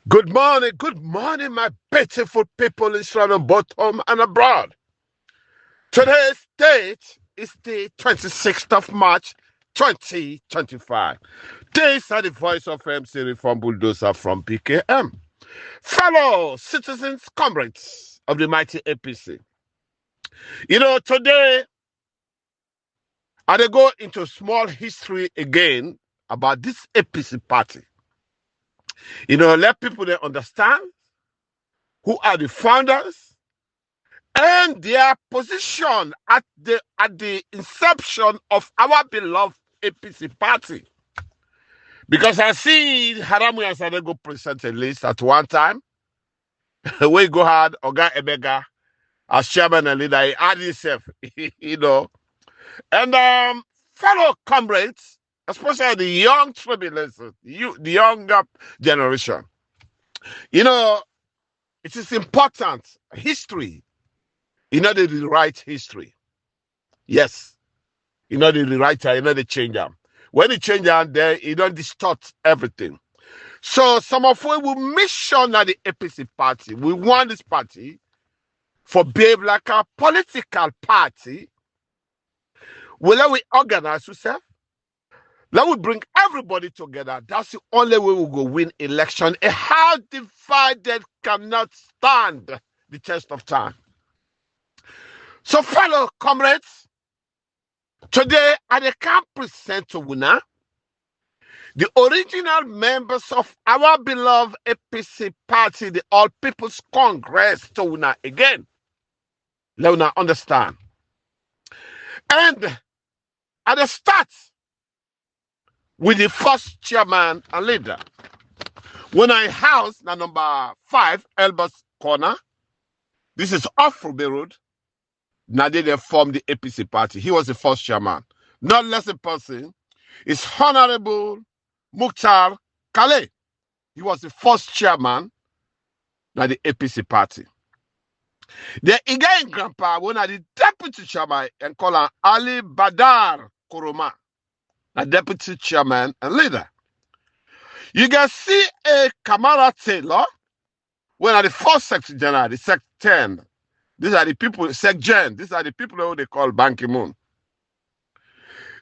Good morning, my beautiful people in Israel, both home and abroad. Today's date is the 26th of March, 2025. These are the voice of MC Reform Bulldozer from PKM. Fellow citizens, comrades of the mighty APC. Today, I will go into small history again about this APC party. Let people they understand who are the founders, and their position at the inception of our beloved APC party. Because I see Haramu and Sadego present a list at one time. We go hard, Oga Ebega, as chairman and leader, he had himself, And fellow comrades, especially the young tribulations, the younger generation, it is important. History, they rewrite history. Yes. They rewrite it, they change them. When they change them, you don't distort everything. So some of us will mission at the APC party. We want this party for behave like a political party. Let we organize ourselves. Let we bring everybody together. That's the only way we will win election. A house divided cannot stand the test of time. So fellow comrades, today I can present to winner the original members of our beloved APC party, the All People's Congress, to winner again. Let us understand. And at the start, with the first chairman and leader, when I house number 5, Elbers Corner, this is off Ruby Road. Now they formed the APC party. He was the first chairman. Not less a person is Honorable Mukhtar Kale. He was the first chairman of the APC party. The Igayin grandpa, one of the deputy chairman, and called him Ali Badar Kuroma, the deputy chairman and leader. You can see a Kamara Taylor, one of the first secretary general, the Sec 10. These are the people, Sec Gen, these are the people who they call Ban Ki-moon.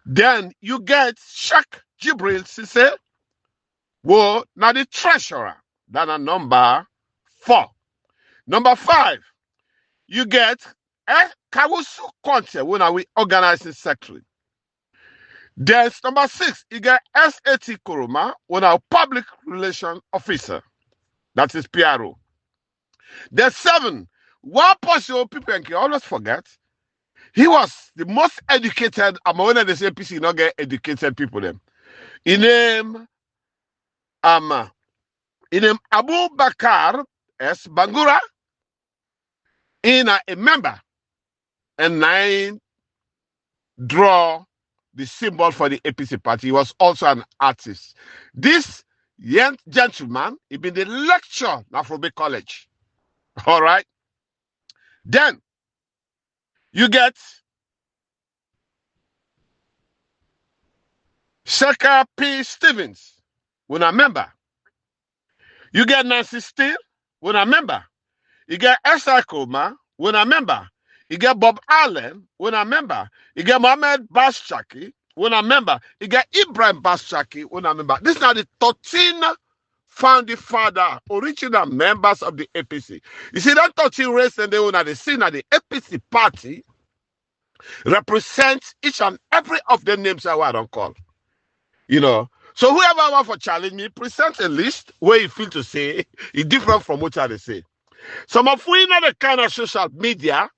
Then you get Sheikh Jibril Sise, who now the treasurer, that's a number 4. Number 5, you get Kawusu Conte, when we organizing secretary. There's number 6, you get SAT Kuruma, when our public relation officer. That is PRO. There's 7, one person people can always forget. He was the most educated among one of the APC, not get educated people them. In name Abu Bakar S. Bangura, in a member, and 9 draw the symbol for the APC party. He was also an artist. This young gentleman, he been the lecturer now from Big College. All right. Then you get Sheka P. Stevens, when I member. You get Nancy Steele, when I member. You get S.I. Koma, when I member. You get Bob Allen, when I member. You get Mohammed Bashaki, when I member. You get Ibrahim Bashaki, when I member. These are the 13 founding father, original members of the APC. You see, that 13 race and they own at the scene at the APC party represents each and every of the names I don't call. So whoever want for challenge me, present a list where you feel to say is different from what I say. Some of we know the kind of social media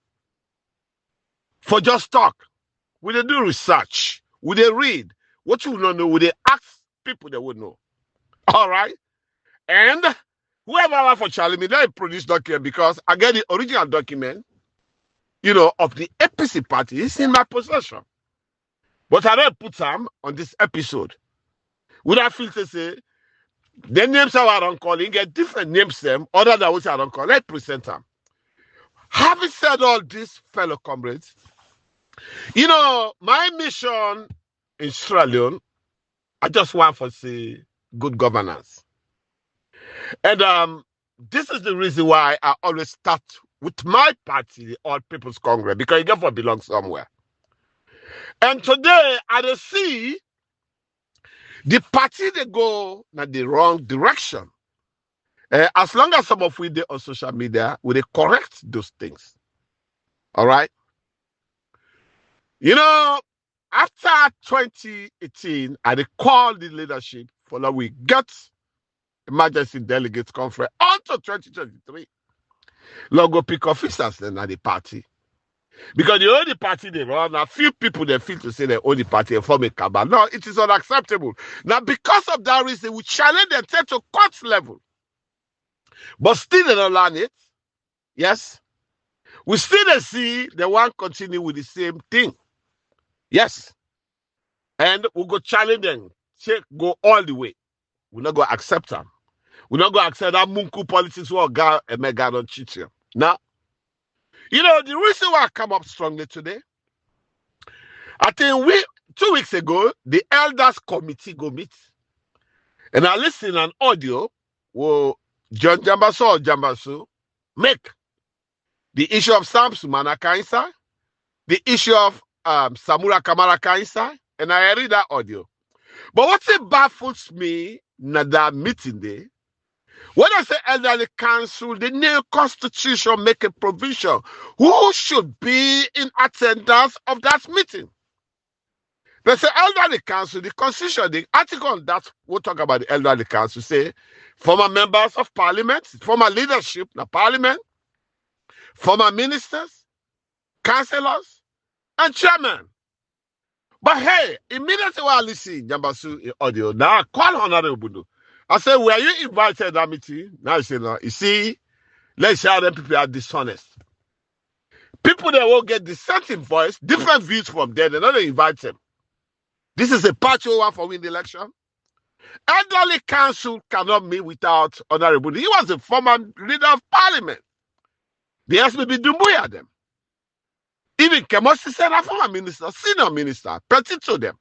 for just talk. We they do research. We they read. What you don't know, we they ask people that would know. All right? And whoever want for challenge me, they produce document because I get the original document, of the APC party is in my possession. But I don't put them on this episode. Would I feel to say, the names I don't call, you get different names them, other than which I don't call. Let's present them. Having said all this, fellow comrades, my mission in Sierra Leone, I just want to see good governance. And this is the reason why I always start with my party, the All People's Congress, because you therefore belong somewhere. And today, I don't see the party they go in the wrong direction. As long as some of we dey on social media, we dey correct those things. All right. You know, after 2018, I dey call the leadership for that we get emergency delegates conference until 2023. Logo pick officers then at the party. Because the only party they run, a few people they feel to say they own the party and form a cabal. No, it is unacceptable. Now, because of that reason, we challenge them to court level. But still they don't learn it. Yes. We still see the one continue with the same thing. Yes. And we go challenge them. Go all the way. We're not going to accept them. We're not going to accept that Munku politics or God and mega don't cheat you. Now, you know, the reason why I come up strongly today, I think 2 weeks ago, the elders committee go meet. And I listen an audio where John Jambasu make the issue of Samson Manakainsa, the issue of Samura Kamara Kainsa, and I read that audio. But what it baffles me in that meeting day, when I say elderly council, the new constitution make a provision who should be in attendance of that meeting. They say elderly council, the constitution, the article on that, we'll talk about the elderly council, say former members of parliament, former leadership, the parliament, former ministers, councillors, and chairman. But hey, immediately while I listen Jambasu audio, now I call Honorable Budu. I said, were you invited to that meeting? Now he said, no. You see, let's say them people are dishonest. People that will get dissenting voice, different views from them, they're not going to invite them. This is a party one for win the election. Elderly council cannot meet without Honorable Budu. He was a former leader of parliament. The SBB Dumbuya them. Even Kemosi said a former minister, senior minister, petty to them.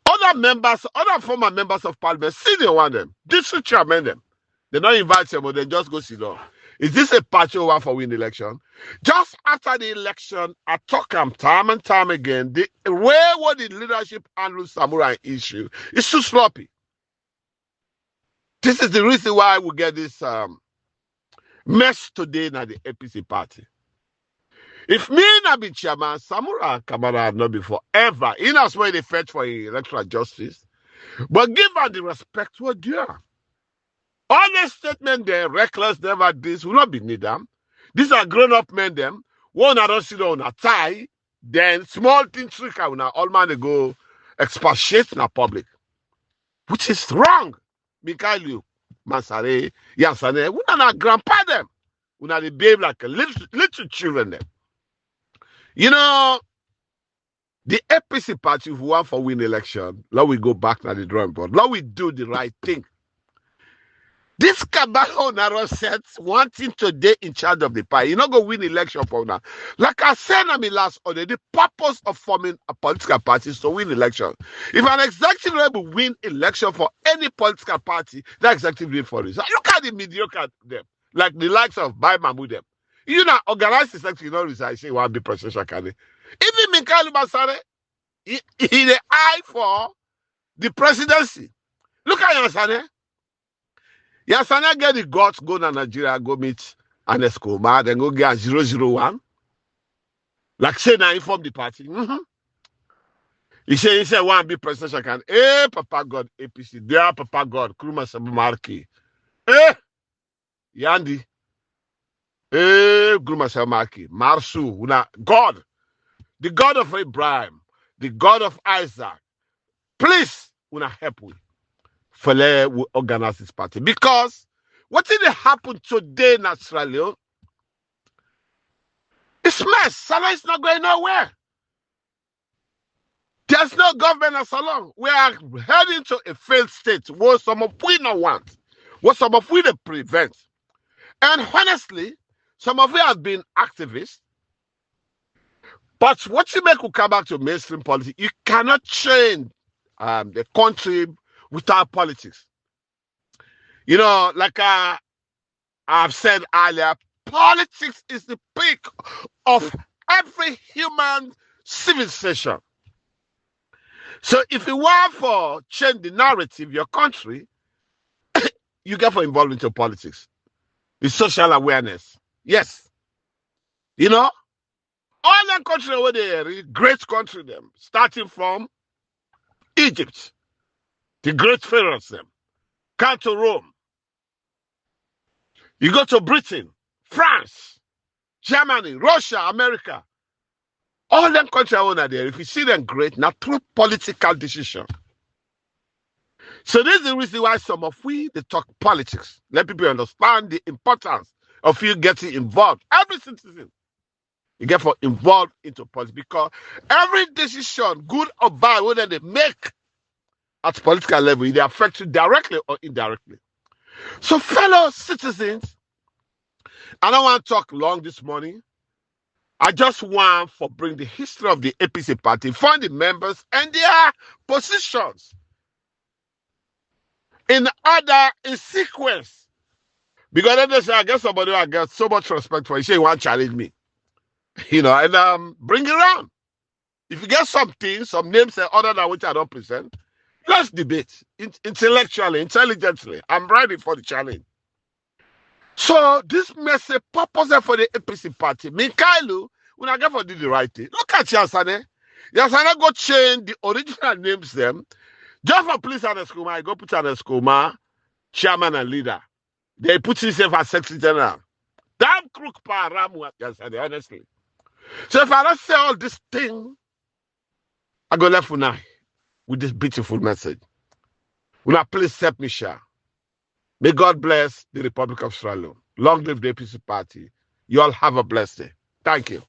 Other former members of parliament, senior one them, district chairman them. They don't invite them, but they just go sit down. Is this a party one for win the election? Just after the election, I talk them time and time again. The way what the leadership handles Samurai issue is too sloppy. This is the reason why we get this mess today in the APC party. If me not be chairman, Samura Kamara have not been forever. In as way they fetch for electoral justice. But give her the respect what due. All the statement they're reckless, never this, will not be need them. These are grown-up men them. One I don't see on a tie, then small thing trick out now all man they go expatiate in the public. Which is wrong. Mikhail Mansare, Yansane, we are not grandpa them. We are they behave like a little children them. You know, the APC party who want for win election, now we go back to the drawing board. Now we do the right thing. This cabal narrow sets wanting today in charge of the party. You're not going to win election for now. Like I said in my last order, the purpose of forming a political party is to win election. If an executive will win election for any political party, that executive win for it. Look at the mediocre them, like the likes of Bai Mahmoud them. You know, organize the section, you know, resign, say, one be presidential candidate. Even Mikhail Masare, he the eye for the presidency. Look at Yansane. Yansane get the guts, go to Nigeria, go meet an Escobar, then go get 001. Like say, now inform the party. Mm-hmm. He said, one be presidential candidate. Hey, Papa God, APC. There, Papa God, Kruma Sabumarki. Hey, Yandi. Grumasamaki, Marsu, God, the God of Abraham, the God of Isaac, please, help me for we organize this party. Because what did happen today in Australia? It's mess. Salah is not going nowhere. There's no government as long. We are heading to a failed state where some of we don't want, what some of we they prevent. And honestly, some of you have been activists, but what you make will come back to mainstream politics. You cannot change the country without politics. You know, like I've said earlier, politics is the peak of every human civilization. So if you want for change the narrative of your country, you get for involved into politics. It's social awareness. Yes. You know, all the country over there, great country them, starting from Egypt, the great pharaohs them, come to Rome. You go to Britain, France, Germany, Russia, America. All them countries over there, if you see them great, now through political decision. So this is the reason why some of we they talk politics. Let people understand the importance of you getting involved. Every citizen, you get for involved into politics because every decision, good or bad, whether they make at political level, they affect you directly or indirectly. So, fellow citizens, I don't want to talk long this morning. I just want to bring the history of the APC party, find the members and their positions in order, in sequence. Because then they say, I get somebody who I get so much respect for, you say you want to challenge me. You know, and bring it around. If you get something, some names other than which I don't present, let's debate intellectually, intelligently. I'm ready for the challenge. So this message purpose for the APC party. Mikhailu, when I get for do the right thing. Look at Yasane. Yasane go change the original names them. Just for police and Eskuma, I go put an Eskuma, chairman and leader. They put himself as secretary general. Damn crook pa Ramu Yasane, honestly. So if I don't say all this thing, I go left now with this beautiful message. Will I please help me share? May God bless the Republic of Australia. Long live the APC party. You all have a blessed day. Thank you.